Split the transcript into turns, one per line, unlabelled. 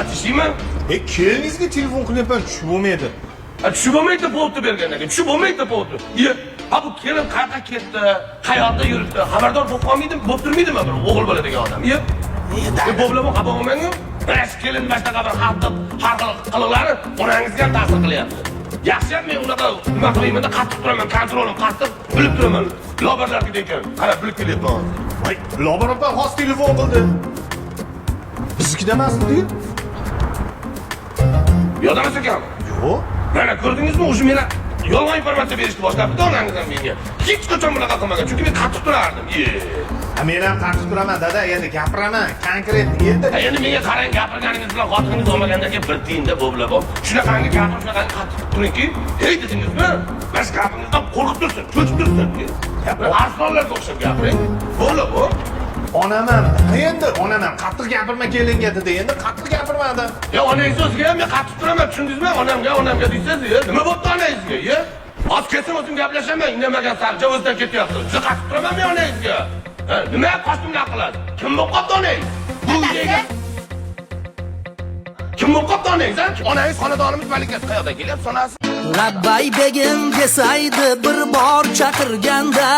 Atishlaymi?
Keliningizga telefon qilyapman, tushib bo'lmaydi.
Tushib bo'lmaydi bo'pti bergandan keyin. Tushib bo'lmaydi bo'pti. Ha bu kelin qayerga ketdi? Qayoqda yuribdi? Xabardor bo'lib qolmaydimi? Bo'lib turmaydimi bir o'g'il bola degan odam? Bo'lib xabar olmang-ku. Mana kelin boshqa bir har xil qiliqlari onangizga ham ta'sir qilyapti. Yaxshi ham men unaqa nima qilayman-da qattiq turaman, kontrolim qattiq, bilib turaman. Lobarlarga ekan, qarab bilib kelyapman.
Voy, Lobar opa xos telefon qildi. Biznikida emasmi?
Yo'damas ekan.
Yo'q.
Mana ko'rdingizmi, o'sha meni yolg'on informatsiya berishni boshlabdi onangiz ham menga. Hech qachon bunaqa qilmagan, chunki men qattiq turardim.
Men ham qattiq turaman, dada, endi gapiraman, konkret endi.
Endi menga qarang, gapirganingiz bilan xotiningiz olmaganda bir tiyinda bo'lib, shunaqangi gapirib, shunaqangi qattiq turingki, hey dedingizmi? Biz gapingizdan qo'rqib tursin, cho'chib tursin. Arsonlarga o'xshab gapiring. Bo'lib.
Onam ham, endi onam ham qattiq gapirma kelinga dedi, endi qattiq gapirmadi.
Onangiz o'ziga ham men qattiq turaman, tushundingizmi? Onamga deysiz, nima bo'pti onangizga? Hozir kelsin o'zim gaplashaman, indamagan sarja o'zidan ketyapti. Juda qattiq turaman men onangizga. Nima qo'shimlar qiladi? Kim bo'lib qoldi onangiz? Bu uyga kim bo'lib qoldi onangiz? Onangiz xonadonimiz malikasi qayoqdan kelyapti sonasi?
Labbay begim desaydi bir bor chaqirganda